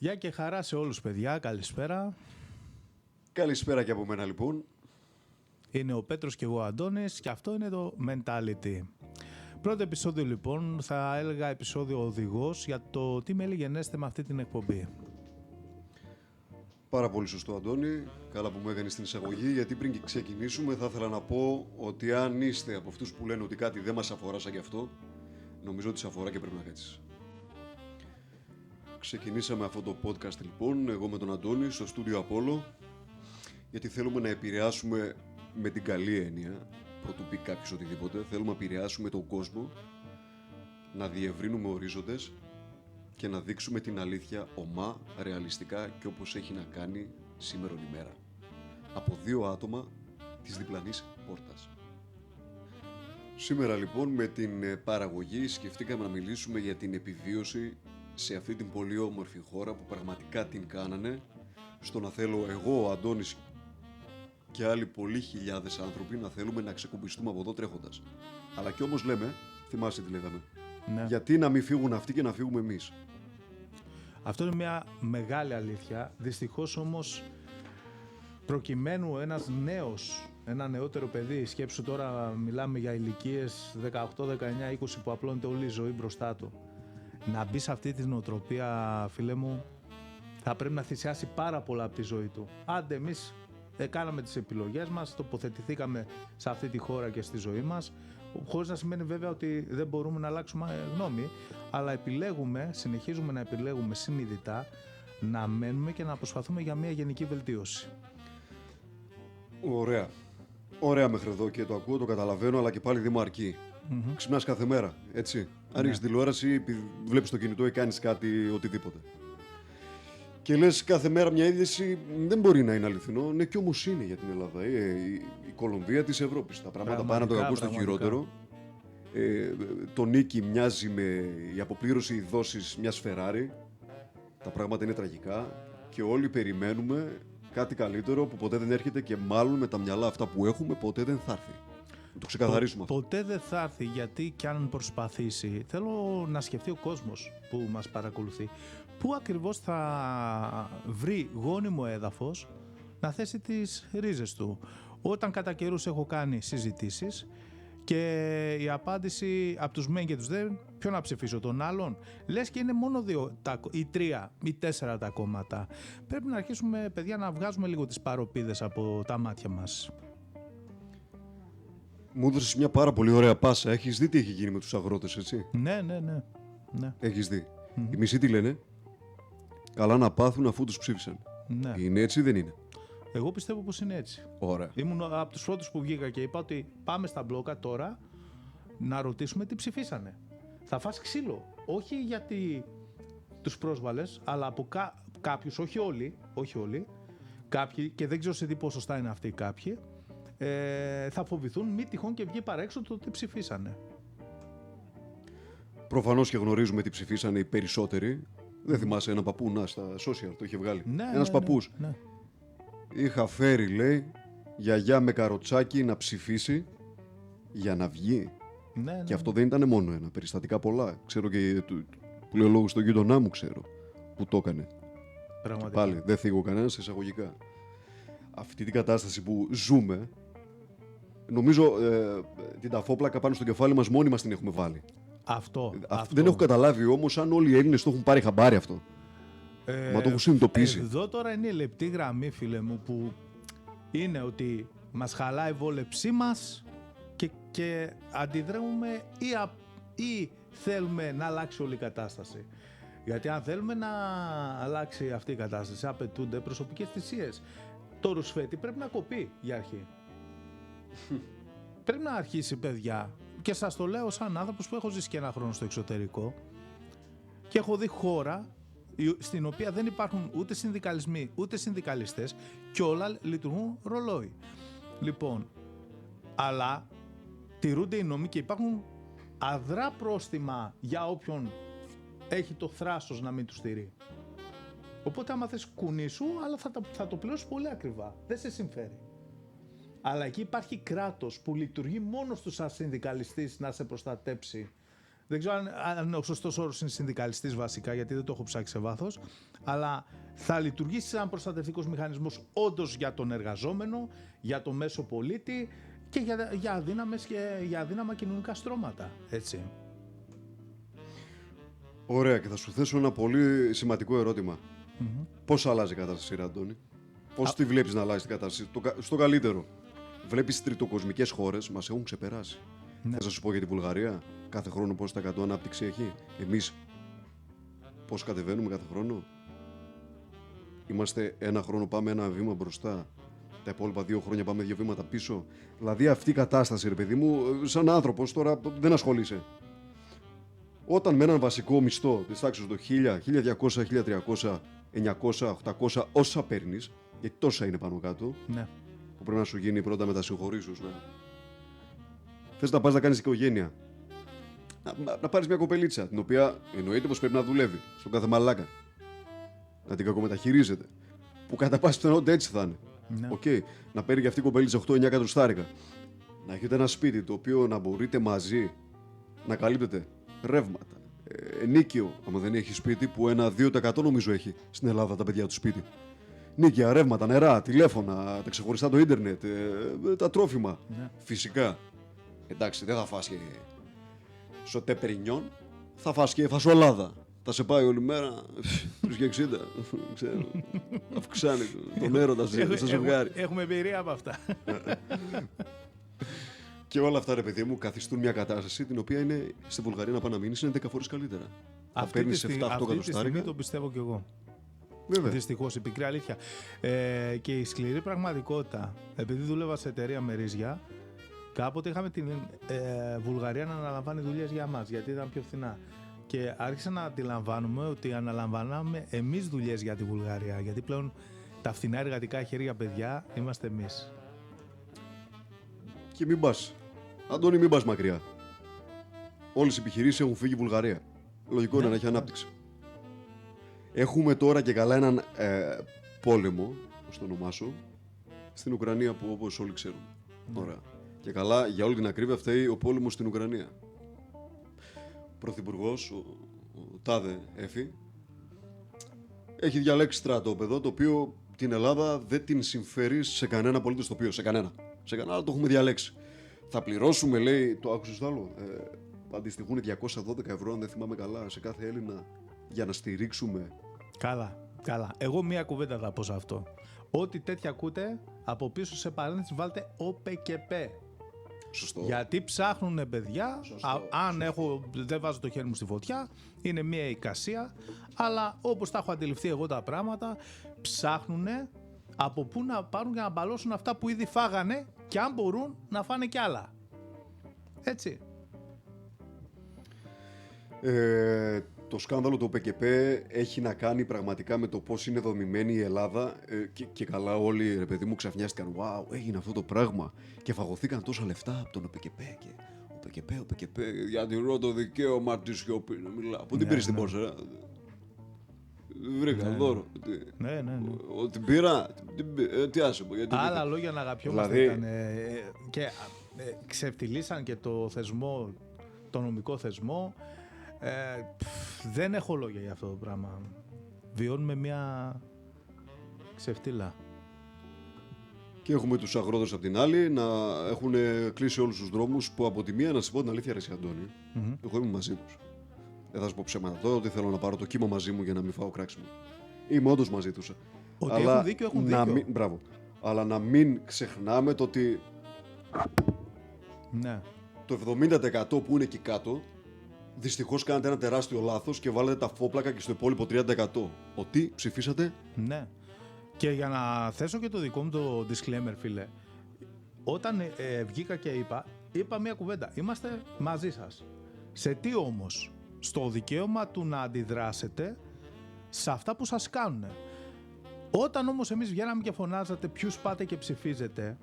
Γεια και χαρά σε όλους, παιδιά. Καλησπέρα. Καλησπέρα και από μένα, λοιπόν. Είναι ο Πέτρος και εγώ ο Αντώνης και αυτό είναι το Mentality. Πρώτο επεισόδιο, λοιπόν, θα έλεγα επεισόδιο οδηγός για το τι μέλη γενέστε με αυτή την εκπομπή. Πάρα πολύ σωστό, Αντώνη. Καλά που μου έκανες την εισαγωγή, γιατί πριν ξεκινήσουμε θα ήθελα να πω ότι αν είστε από αυτούς που λένε ότι κάτι δεν μας αφορά σαν γι' αυτό, νομίζω ότι σε αφορά και πρέπει να κάτσεις. Ξεκινήσαμε αυτό το podcast, λοιπόν, εγώ με τον Αντώνη, στο στούντιο Απόλλω, γιατί θέλουμε να επηρεάσουμε με την καλή έννοια, πρωτού πει κάποιος οτιδήποτε, θέλουμε να επηρεάσουμε τον κόσμο, να διευρύνουμε ορίζοντες και να δείξουμε την αλήθεια ομά, ρεαλιστικά και όπως έχει να κάνει σήμερον ημέρα. Από δύο άτομα της διπλανής πόρτας. Σήμερα, λοιπόν, με την παραγωγή σκεφτήκαμε να μιλήσουμε για την επιβίωση σε αυτή την πολύ όμορφη χώρα που πραγματικά την κάνανε, στο να θέλω εγώ, ο Αντώνης και άλλοι πολλοί χιλιάδες άνθρωποι να θέλουμε να ξεκουμπιστούμε από εδώ τρέχοντας. Αλλά και όμως λέμε, θυμάσαι τι λέγαμε, Ναι. γιατί να μην φύγουν αυτοί και να φύγουμε εμείς. Αυτό είναι μια μεγάλη αλήθεια. Δυστυχώς όμως, προκειμένου ένα νεότερο παιδί, σκέψου τώρα μιλάμε για ηλικίες 18, 19, 20 που απλώνεται όλη η ζωή μπροστά του, να μπει σε αυτή την νοοτροπία, φίλε μου, θα πρέπει να θυσιάσει πάρα πολλά από τη ζωή του. Άντε εμείς κάναμε τις επιλογές μας, τοποθετηθήκαμε σε αυτή τη χώρα και στη ζωή μας, χωρίς να σημαίνει βέβαια ότι δεν μπορούμε να αλλάξουμε γνώμη, αλλά συνεχίζουμε να επιλέγουμε συνειδητά να μένουμε και να προσπαθούμε για μια γενική βελτίωση. Ωραία. Ωραία μέχρι εδώ και το ακούω, το καταλαβαίνω, αλλά και πάλι δεν μου αρκεί. Ξυπνάς κάθε μέρα, έτσι. Ανοίγεις τηλεόραση, βλέπεις το κινητό ή κάνεις κάτι, οτιδήποτε. Και λες κάθε μέρα μια είδηση, δεν μπορεί να είναι αληθινό. Ναι, κι όμως είναι για την Ελλάδα. Η Κολομβία της Ευρώπης. Τα πράγματα πάνε να το κακό στο χειρότερο. Το νίκη μοιάζει με η αποπλήρωση δόσης μιας Ferrari. Τα πράγματα είναι τραγικά και όλοι περιμένουμε κάτι καλύτερο που ποτέ δεν έρχεται και μάλλον με τα μυαλά αυτά που έχουμε ποτέ δεν θα έρθει. Να το ξεκαθαρίσουμε αυτό. Ποτέ δεν θα έρθει, γιατί κι αν προσπαθήσει, θέλω να σκεφτεί ο κόσμος που μας παρακολουθεί πού ακριβώς θα βρει γόνιμο έδαφος να θέσει τις ρίζες του. Όταν κατά καιρούς έχω κάνει συζητήσεις και η απάντηση από τους μεν και τους δε, ποιο να ψηφίσω, τον άλλον, λες και είναι μόνο 2 ή 3 ή 4 τα κόμματα. Πρέπει να αρχίσουμε, παιδιά, να βγάζουμε λίγο τις παροπίδες από τα μάτια μας. Μου έδωσες μια πάρα πολύ ωραία πάσα. Έχεις δει τι έχει γίνει με τους αγρότες, έτσι? Ναι. Έχεις δει. Οι μισοί τι λένε? Καλά να πάθουν αφού τους ψήφισαν. Ναι. Είναι έτσι ή δεν είναι? Εγώ πιστεύω πως είναι έτσι. Ωραία. Ήμουν από τους πρώτους που βγήκα και είπα ότι πάμε στα μπλόκα τώρα να ρωτήσουμε τι ψηφίσανε. Θα φας ξύλο. Όχι γιατί τους πρόσβαλες, αλλά από κάποιους, όχι όλοι, κάποιοι, και δεν ξέρω σε τι ποσοστά είναι αυτοί οι κάποιοι, θα φοβηθούν μη τυχόν και βγει παρέξω το τι ψηφίσανε. Προφανώς και γνωρίζουμε τι ψηφίσανε οι περισσότεροι. Δεν θυμάσαι ένα παππού, στα social το είχε βγάλει. Ένας παππούς. Ναι. Είχα φέρει, λέει, γιαγιά με καροτσάκι να ψηφίσει για να βγει. Ναι. Και αυτό δεν ήταν μόνο ένα, περιστατικά πολλά. Ξέρω και που λέω λόγω στον γείτονά μου, ξέρω που το έκανε. Πραγματικά. Πάλι δεν θίγω κανένας εισαγωγικά. Αυτή την κατάσταση που ζούμε, νομίζω την ταφόπλακα πάνω στο κεφάλι μας μόνοι μας την έχουμε βάλει. Αυτό. Δεν έχω καταλάβει όμως αν όλοι οι Έλληνες το έχουν πάρει χαμπάρι αυτό. Μα το έχουν συνειδητοποιήσει. Εδώ τώρα είναι η λεπτή γραμμή, φίλε μου, που είναι ότι μας χαλάει η βόλεψή μας και αντιδρούμε ή θέλουμε να αλλάξει όλη η κατάσταση. Γιατί αν θέλουμε να αλλάξει αυτή η κατάσταση, απαιτούνται προσωπικές θυσίες. Το ρουσφέτη πρέπει να κοπεί για αρχή. Πρέπει να αρχίσει, παιδιά. Και σας το λέω σαν άνθρωπος που έχω ζήσει και ένα χρόνο στο εξωτερικό και έχω δει χώρα στην οποία δεν υπάρχουν ούτε συνδικαλισμοί ούτε συνδικαλιστές και όλα λειτουργούν ρολόι. Λοιπόν, αλλά τηρούνται οι νόμοι και υπάρχουν αδρά πρόστιμα για όποιον έχει το θράσος να μην του στηρεί. Οπότε άμα θες κουνήσου, αλλά θα το πληρώσεις πολύ ακριβά. Δεν σε συμφέρει. Αλλά εκεί υπάρχει κράτος που λειτουργεί μόνο του σαν συνδικαλιστής να σε προστατέψει Δεν ξέρω αν ο σωστός όρος είναι συνδικαλιστής βασικά, γιατί δεν το έχω ψάξει σε βάθος, αλλά θα λειτουργήσει σαν προστατευτικός μηχανισμός όντως για τον εργαζόμενο, για το μέσο πολίτη και για αδύναμες και για αδύναμα κοινωνικά στρώματα, έτσι. Ωραία, και θα σου θέσω ένα πολύ σημαντικό ερώτημα. Πώς αλλάζει η κατάσταση, ρε Αντώνη? Πώς τη βλέπεις να αλλάζει την κατάσταση? Στο καλύτερο. Βλέπεις τριτοκοσμικές χώρες μας έχουν ξεπεράσει. Ναι. Θες να σου πω για τη Βουλγαρία, κάθε χρόνο πόσο τα 100 ανάπτυξη έχει? Εμείς πώς κατεβαίνουμε κάθε χρόνο? Είμαστε ένα χρόνο πάμε ένα βήμα μπροστά, τα υπόλοιπα 2 χρόνια πάμε 2 βήματα πίσω. Δηλαδή αυτή η κατάσταση, ρε παιδί μου, σαν άνθρωπος τώρα δεν ασχολείσαι. Όταν με έναν βασικό μισθό της τάξης των 1.000, 1.200, 1.300, 900, 800, όσα παίρνεις, γιατί τόσα είναι πάνω κάτω, Ναι. που πρέπει να σου γίνει πρώτα με τα συγχωρήσους. Θες να πας να κάνεις οικογένεια. Να πάρεις μια κοπελίτσα, την οποία εννοείται πως πρέπει να δουλεύει στον κάθε μαλάκα. Να την κακομεταχειρίζεται. Που κατά πάση πιθανότητα έτσι θα είναι. Ναι. Okay. Να παίρνει και αυτή η κοπελίτσα 8-9 εκατοστάρικα. Να έχετε ένα σπίτι το οποίο να μπορείτε μαζί να καλύπτετε ρεύματα. Ενίκιο, άμα δεν έχει σπίτι, που 1-2% νομίζω έχει στην Ελλάδα τα παιδιά του σπίτι. Νίκια, ρεύματα, νερά, τηλέφωνα, τα ξεχωριστά το ίντερνετ, τα τρόφιμα. Ναι. Φυσικά. Εντάξει, δεν θα φας και σοτέ περινιόν, θα φας και φασολάδα. Θα σε πάει όλη μέρα 360, ξέρω, αυξάνει τον έρωτα στο ζευγάρι. Έχουμε εμπειρία από αυτά. Και όλα αυτά, ρε παιδί μου, καθιστούν μια κατάσταση την οποία είναι στη Βουλγαρία να πάει να μείνει είναι 10 φορές καλύτερα. Θα παίρνεις 7-8 Αυτή τη στιγμή εκατοστάρικα. το πιστεύω κι εγώ. Βέβαια. Δυστυχώς, η πικρή αλήθεια. Και η σκληρή πραγματικότητα, επειδή δούλευα σε εταιρεία με ρύζια, κάποτε είχαμε την Βουλγαρία να αναλαμβάνει δουλειές για μας, γιατί ήταν πιο φθηνά. Και άρχισα να αντιλαμβάνουμε ότι αναλαμβάναμε εμείς δουλειές για τη Βουλγαρία, γιατί πλέον τα φθηνά εργατικά χέρια παιδιά είμαστε εμείς. Και μην πας. Αντώνη, μην πας μακριά. Όλες οι επιχειρήσεις έχουν φύγει Βουλγαρία. Λογικό είναι να έχει ανάπτυξη. Έχουμε τώρα και καλά έναν πόλεμο, ως το ονομάσω, στην Ουκρανία που όπως όλοι ξέρουν. Ωραία. Και καλά, για όλη την ακρίβεια, φταίει ο πόλεμος στην Ουκρανία. Ο Πρωθυπουργός, ο Τάδε Έφη, έχει διαλέξει στρατόπεδο το οποίο την Ελλάδα δεν την συμφέρει σε κανένα πολίτης τοπίο. Σε κανένα. Σε κανένα, αλλά το έχουμε διαλέξει. Θα πληρώσουμε, λέει, το άκουσες το άλλο. Αντιστοιχούν 212 ευρώ, αν δεν θυμάμαι καλά, σε κάθε Έλληνα για να στηρίξουμε. Καλά. Εγώ μία κουβέντα θα πω σε αυτό. Ό,τι τέτοια ακούτε, από πίσω σε παρένθεση βάλτε ΟΠΚΠ. Σωστό. Γιατί ψάχνουν παιδιά, δεν βάζω το χέρι μου στη φωτιά, είναι μία εικασία, αλλά όπως τα έχω αντιληφθεί εγώ τα πράγματα, ψάχνουν από πού να πάρουν και να μπαλώσουν αυτά που ήδη φάγανε και αν μπορούν να φάνε κι άλλα. Έτσι. Το σκάνδαλο του ΟΠΚΠ έχει να κάνει πραγματικά με το πώς είναι δομημένη η Ελλάδα και καλά όλοι, ρε παιδί μου, ξαφνιάστηκαν. Wow, έγινε αυτό το πράγμα και φαγωθήκαν τόσα λεφτά από τον ΟΠΚΠ και ΟΠΚΠ, για τηρώ το δικαίωμα της σιωπής να μιλάω. Πού την πήρες την πόρσα? Βρήκα δώρο. Ναι. Την πήρα, τι άσε μου. Άλλα λόγια να αγαπιόμαστε δηλαδή... ήταν και ξεφτυλίσαν και το θεσμό, το νομικό θεσμό. Δεν έχω λόγια για αυτό το πράγμα. Βιώνουμε μια ξεφτύλα. Και έχουμε τους αγρότες από την άλλη να έχουν κλείσει όλους τους δρόμους που από τη μία, να σου πω την αλήθεια, ρε Αντώνη, εγώ είμαι μαζί τους. Δεν θα σου πω ψέματα τώρα ότι θέλω να πάρω το κύμα μαζί μου για να μην φάω κράξιμο. Είμαι όντως μαζί τους. Ότι αλλά έχουν δίκιο, έχουν δίκιο. Μπράβο. Αλλά να μην ξεχνάμε το ότι Ναι. το 70% που είναι εκεί κάτω, δυστυχώς κάνετε ένα τεράστιο λάθος και βάλετε τα φόπλακα και στο υπόλοιπο 30%. Ότι ψηφίσατε. Ναι. Και για να θέσω και το δικό μου το disclaimer, φίλε, όταν βγήκα και είπα μια κουβέντα. Είμαστε μαζί σας. Σε τι όμως? Στο δικαίωμα του να αντιδράσετε σε αυτά που σας κάνουν. Όταν όμως εμείς βγαίναμε και φωνάζατε ποιους πάτε και ψηφίζετε,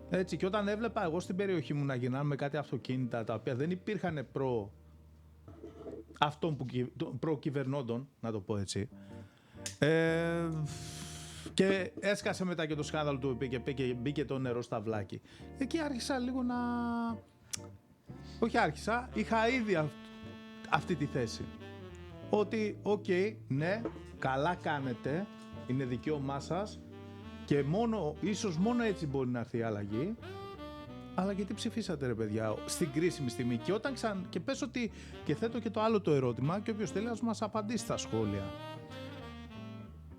έτσι, και όταν έβλεπα εγώ στην περιοχή μου να γυρνάνε κάτι αυτοκίνητα τα οποία δεν υπήρχαν προκυβερνώντων, να το πω έτσι, και έσκασε μετά και το σκάνδαλο του ΟΠΚΠ και μπήκε το νερό στα βλάκι. Εκεί άρχισα λίγο να... Όχι άρχισα, είχα ήδη αυτή τη θέση. ότι ναι, καλά κάνετε, είναι δικαίωμά σας και ίσως μόνο έτσι μπορεί να έρθει η αλλαγή, αλλά γιατί ψηφίσατε ρε παιδιά στην κρίσιμη στιγμή? Και όταν και πες ότι, και θέτω και το άλλο το ερώτημα και όποιος θέλει να μας απαντήσει στα σχόλια.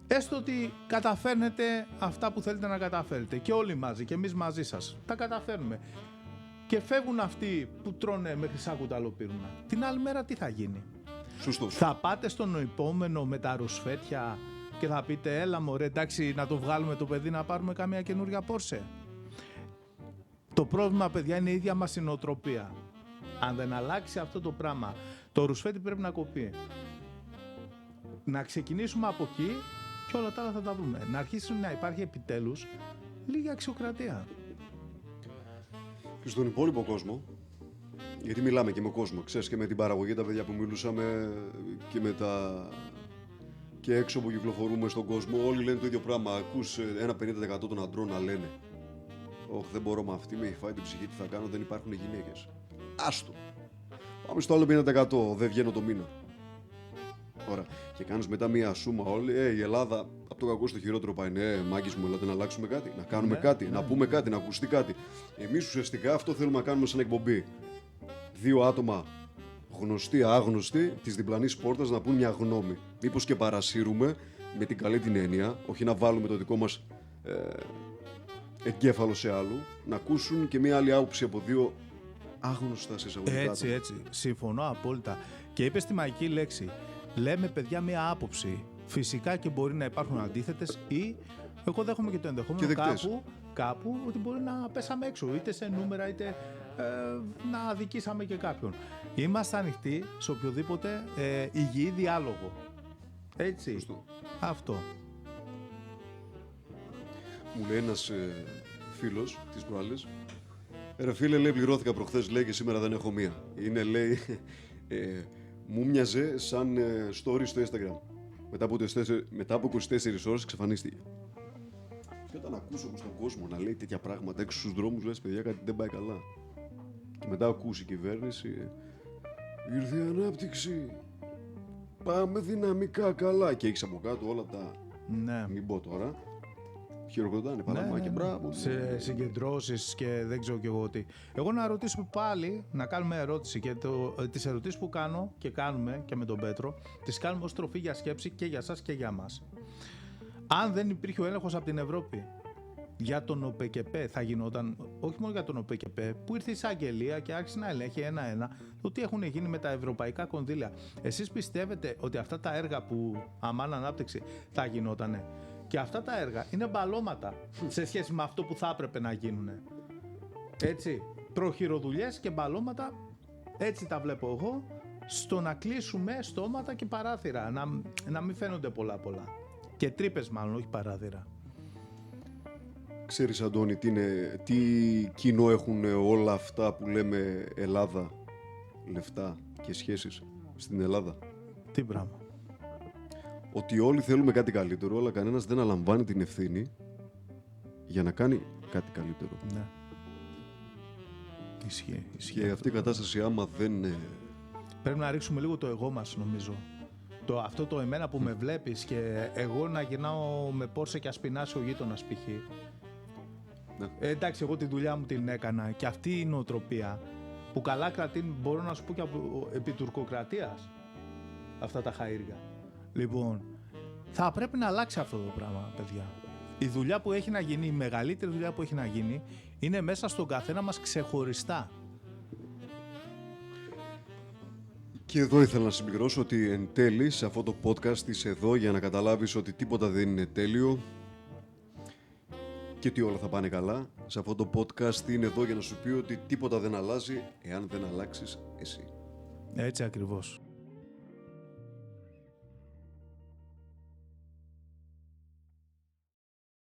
Έστω ότι καταφέρνετε αυτά που θέλετε να καταφέρετε και όλοι μαζί και εμείς μαζί σας, τα καταφέρνουμε. Και φεύγουν αυτοί που τρώνε με χρυσά κουταλοπύρουνα. Την άλλη μέρα τι θα γίνει? Σωστός. Θα πάτε στον επόμενο με τα ρουσφέτια και θα πείτε έλα μωρέ, εντάξει, να το βγάλουμε το παιδί να πάρουμε καμία καινούργια Πόρσε? Το πρόβλημα, παιδιά, είναι η ίδια μας η νοοτροπία. Αν δεν αλλάξει αυτό το πράγμα, το ρουσφέτι πρέπει να κοπεί. Να ξεκινήσουμε από εκεί και όλα τα άλλα θα τα δούμε. Να αρχίσει να υπάρχει επιτέλους λίγη αξιοκρατία. Και στον υπόλοιπο κόσμο, γιατί μιλάμε και με κόσμο, ξέρεις, και με την παραγωγή, τα παιδιά που μιλούσαμε και με τα... και έξω που κυκλοφορούμε στον κόσμο, όλοι λένε το ίδιο πράγμα. Ακούς ένα 50% των αντρών να λένε «Ωχ, δεν μπορώ με αυτή, με έχει φάει την ψυχή, τι θα κάνω, δεν υπάρχουν γυναίκες». Άστο. Πάμε στο άλλο 50%, δεν βγαίνω το μήνα. Ωραία. Και κάνεις μετά μία σούμα όλοι, η Ελλάδα από το κακό στο χειρότερο πάει. Ναι, μάγκες μου, ελάτε να αλλάξουμε κάτι, να κάνουμε κάτι, να πούμε κάτι, να ακουστεί κάτι. Εμείς ουσιαστικά αυτό θέλουμε να κάνουμε σαν εκπομπή. Δύο άτομα, γνωστοί, άγνωστοι, της διπλανής πόρτας να πούν μια γνώμη. Μήπως και παρασύρουμε με την καλή την έννοια, όχι να βάλουμε το δικό μας εγκέφαλο σε άλλου, να ακούσουν και μια άλλη άποψη από δύο άγνωστα σε εισαγωγικά. Έτσι. Συμφωνώ απόλυτα. Και είπες τη μαγική λέξη. Λέμε, παιδιά, μια άποψη. Φυσικά και μπορεί να υπάρχουν αντίθετες ή εγώ δέχομαι και το ενδεχόμενο κάπου ότι μπορεί να πέσαμε έξω, είτε σε νούμερα είτε να αδικήσαμε και κάποιον. Είμαστε ανοιχτοί σε οποιοδήποτε υγιή διάλογο. Έτσι. Σωστό. Αυτό. Μου λέει ένας φίλος της προάλλης, ρε φίλε, λέει, πληρώθηκα προχθές, λέει, και σήμερα δεν έχω μία. Είναι, λέει, μου μοιάζε σαν story στο Instagram. Μετά από 24 ώρες εξαφανίστηκε. Και όταν ακούσω όμως τον κόσμο να λέει τέτοια πράγματα έξω στους δρόμους, λες, παιδιά, κάτι δεν πάει καλά. Και μετά ακούσει η κυβέρνηση, ήρθε η ανάπτυξη, πάμε δυναμικά καλά. Και έχεις από κάτω όλα τα, ναι, μην πω τώρα, χειροκροτάνε, παλαμάκια, μπράβο. Σε συγκεντρώσεις και δεν ξέρω κι εγώ τι. Εγώ να ρωτήσω πάλι, να κάνουμε ερώτηση και τις ερωτήσεις που κάνω και κάνουμε και με τον Πέτρο, τις κάνουμε ως τροφή για σκέψη και για σας και για μας. Αν δεν υπήρχε ο έλεγχος από την Ευρώπη για τον ΟΠΕΚΕΠΕ, θα γινόταν, όχι μόνο για τον ΟΠΕΚΕΠΕ, που ήρθε η εισαγγελία και άρχισε να ελέγχει ένα-ένα το τι έχουν γίνει με τα ευρωπαϊκά κονδύλια. Εσείς πιστεύετε ότι αυτά τα έργα που αμάν ανάπτυξη θα γινότανε? Και αυτά τα έργα είναι μπαλώματα σε σχέση με αυτό που θα έπρεπε να γίνουν. Έτσι, προχειροδουλειές και μπαλώματα, έτσι τα βλέπω εγώ, στο να κλείσουμε στόματα και παράθυρα, να μην φαίνονται πολλά. Και τρύπες μάλλον, όχι παράθυρα. Ξέρεις, Αντώνη, τι κοινό έχουν όλα αυτά που λέμε Ελλάδα, λεφτά και σχέσεις στην Ελλάδα? Τι πράγμα? Ότι όλοι θέλουμε κάτι καλύτερο, αλλά κανένας δεν αναλαμβάνει την ευθύνη για να κάνει κάτι καλύτερο. Ναι. Ισχύει. Και αυτή η κατάσταση, άμα δεν... Πρέπει να ρίξουμε λίγο το εγώ μας, νομίζω. Αυτό το εμένα που με βλέπεις και εγώ να γυρνάω με Πόρσε και ασπινάσει ο γείτονας π.χ. Ναι. Εντάξει, εγώ τη δουλειά μου την έκανα και αυτή η νοοτροπία που καλά κρατεί, μπορώ να σου πω και επί τουρκοκρατίας, αυτά τα χαΐρια. Λοιπόν, θα πρέπει να αλλάξει αυτό το πράγμα, παιδιά. Η δουλειά που έχει να γίνει, η μεγαλύτερη δουλειά που έχει να γίνει, είναι μέσα στον καθένα μας ξεχωριστά. Και εδώ ήθελα να συμπληρώσω ότι εν τέλει σε αυτό το podcast είσαι εδώ για να καταλάβεις ότι τίποτα δεν είναι τέλειο και ότι όλα θα πάνε καλά. Σε αυτό το podcast είναι εδώ για να σου πει ότι τίποτα δεν αλλάζει εάν δεν αλλάξεις εσύ. Έτσι ακριβώς.